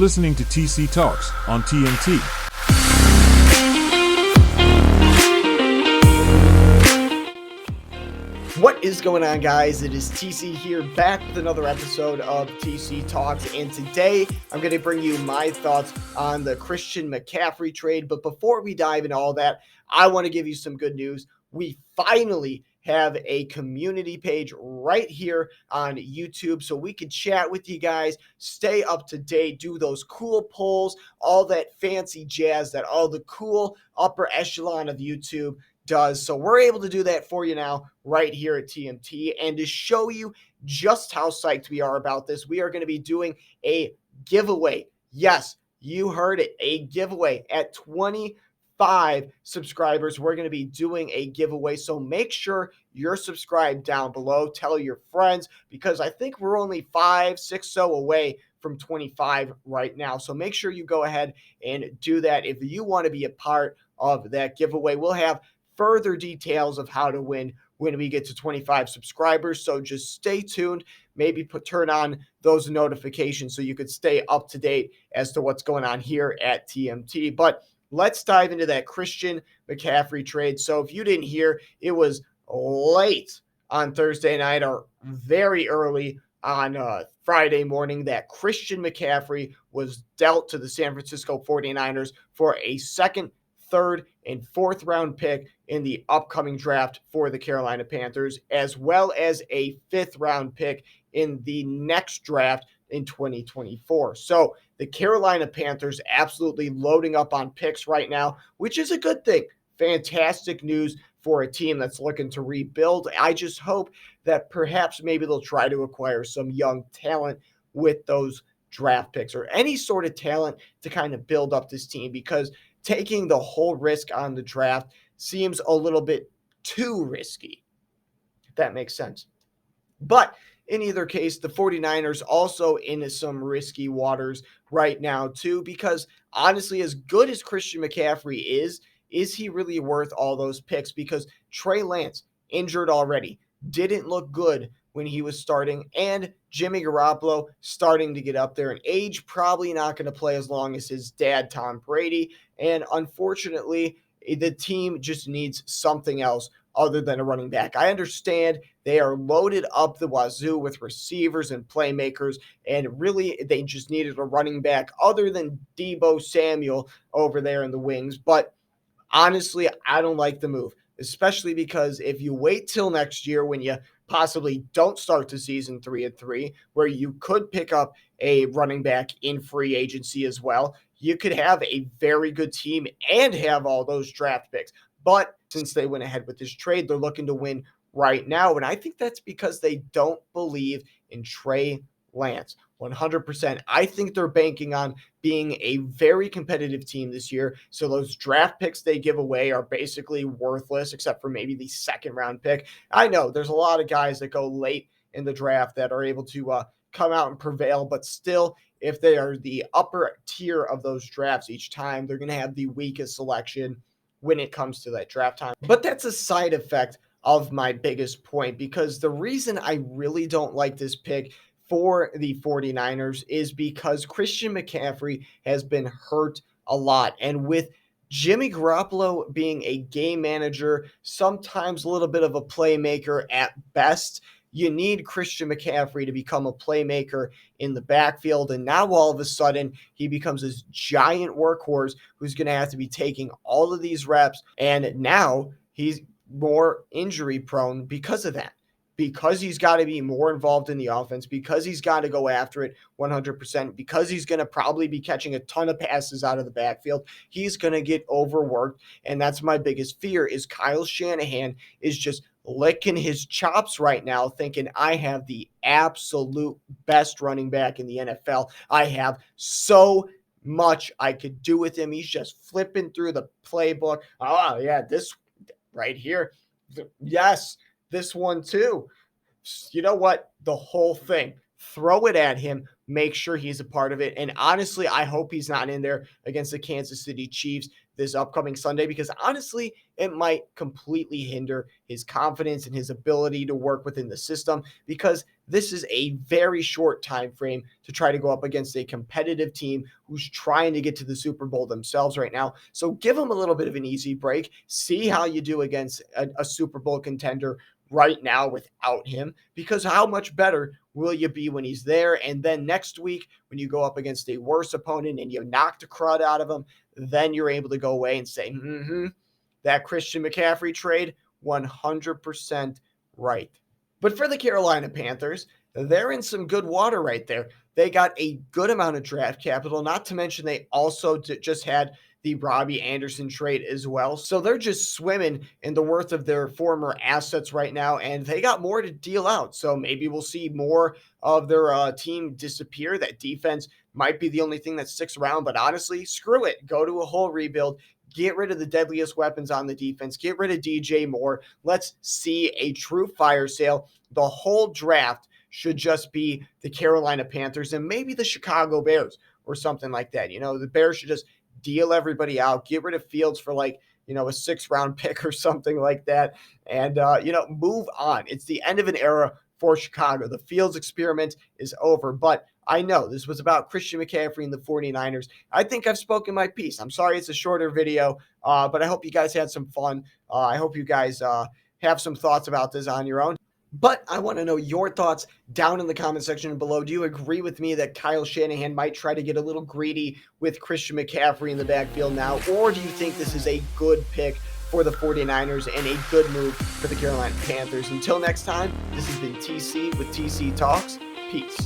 listening to TC Talks on TNT. What is going on, guys? It is TC here, back with another episode of TC Talks, and today I'm going to bring you my thoughts on the Christian McCaffrey trade. But before we dive into all that, I want to give you some good news. We finally have a community page right here on YouTube, so we can chat with you guys, stay up to date, do those cool polls, all that fancy jazz that all the cool upper echelon of YouTube does. So we're able to do that for you now right here at TMT. And to show you just how psyched we are about this, we are going to be doing a giveaway. Yes, you heard it, a giveaway at 25 subscribers. We're going to be doing a giveaway. So make sure you're subscribed down below. Tell your friends, because I think we're only 5-6 so away from 25 right now. So make sure you go ahead and do that if you want to be a part of that giveaway. We'll have further details of how to win when we get to 25 subscribers. So just stay tuned, maybe turn on those notifications so you could stay up to date as to what's going on here at TMT. But let's dive into that Christian McCaffrey trade. So if you didn't hear, it was late on Thursday night or very early on Friday morning that Christian McCaffrey was dealt to the San Francisco 49ers for a second, third, and fourth round pick in the upcoming draft for the Carolina Panthers, as well as a fifth round pick in the next draft in 2024. So the Carolina Panthers absolutely loading up on picks right now, which is a good thing. Fantastic news for a team that's looking to rebuild. I just hope that perhaps maybe they'll try to acquire some young talent with those draft picks or any sort of talent to kind of build up this team, because taking the whole risk on the draft seems a little bit too risky, if that makes sense. But in either case, the 49ers also in some risky waters right now too, because honestly, as good as Christian McCaffrey is he really worth all those picks? Because Trey Lance, injured already, didn't look good when he was starting, and Jimmy Garoppolo starting to get up there in age, probably not going to play as long as his dad, Tom Brady. And unfortunately, the team just needs something else other than a running back. I understand they are loaded up the wazoo with receivers and playmakers, and really they just needed a running back other than Deebo Samuel over there in the wings. But honestly, I don't like the move, especially because if you wait till next year when you possibly don't start the season 3-3, where you could pick up a running back in free agency as well, you could have a very good team and have all those draft picks. But since they went ahead with this trade, they're looking to win right now. And I think that's because they don't believe in Trey Lance. 100%. I think they're banking on being a very competitive team this year. So those draft picks they give away are basically worthless, except for maybe the second round pick. I know there's a lot of guys that go late in the draft that are able to come out and prevail, but still, if they are the upper tier of those drafts each time, they're going to have the weakest selection when it comes to that draft time. But that's a side effect of my biggest point, because the reason I really don't like this pick for the 49ers is because Christian McCaffrey has been hurt a lot. And with Jimmy Garoppolo being a game manager, sometimes a little bit of a playmaker at best, you need Christian McCaffrey to become a playmaker in the backfield. And now all of a sudden he becomes this giant workhorse who's going to have to be taking all of these reps. And now he's more injury prone because of that. Because he's got to be more involved in the offense, because he's got to go after it 100%, because he's going to probably be catching a ton of passes out of the backfield, he's going to get overworked. And that's my biggest fear, is Kyle Shanahan is just licking his chops right now, thinking I have the absolute best running back in the NFL. I have so much I could do with him. He's just flipping through the playbook. Oh, yeah, this right here. Yes. This one too. You know what? The whole thing. throw it at him, make sure he's a part of it. And honestly, I hope he's not in there against the Kansas City Chiefs this upcoming Sunday, because honestly, it might completely hinder his confidence and his ability to work within the system, because this is a very short time frame to try to go up against a competitive team who's trying to get to the Super Bowl themselves right now. So give him a little bit of an easy break. See how you do against a Super Bowl contender right now without him, because how much better will you be when he's there? And then next week, when you go up against a worse opponent and you knock the crud out of him, then you're able to go away and say, that Christian McCaffrey trade, 100% right. But for the Carolina Panthers, they're in some good water right there. They got a good amount of draft capital, not to mention they also just had the Robbie Anderson trade as well. So they're just swimming in the worth of their former assets right now, and they got more to deal out. So maybe we'll see more of their team disappear. That defense might be the only thing that sticks around, but honestly, screw it. Go to a whole rebuild. Get rid of the deadliest weapons on the defense. Get rid of DJ Moore. Let's see a true fire sale. The whole draft should just be the Carolina Panthers and maybe the Chicago Bears or something like that. The Bears should just deal everybody out, get rid of Fields for a 6th-round pick or something like that, and move on. It's the end of an era for Chicago. The Fields experiment is over, but I know this was about Christian McCaffrey and the 49ers. I think I've spoken my piece. I'm sorry it's a shorter video, but I hope you guys had some fun. I hope you guys have some thoughts about this on your own. But I want to know your thoughts down in the comment section below. Do you agree with me that Kyle Shanahan might try to get a little greedy with Christian McCaffrey in the backfield now? Or do you think this is a good pick for the 49ers and a good move for the Carolina Panthers? Until next time, this has been TC with TC Talks. Peace.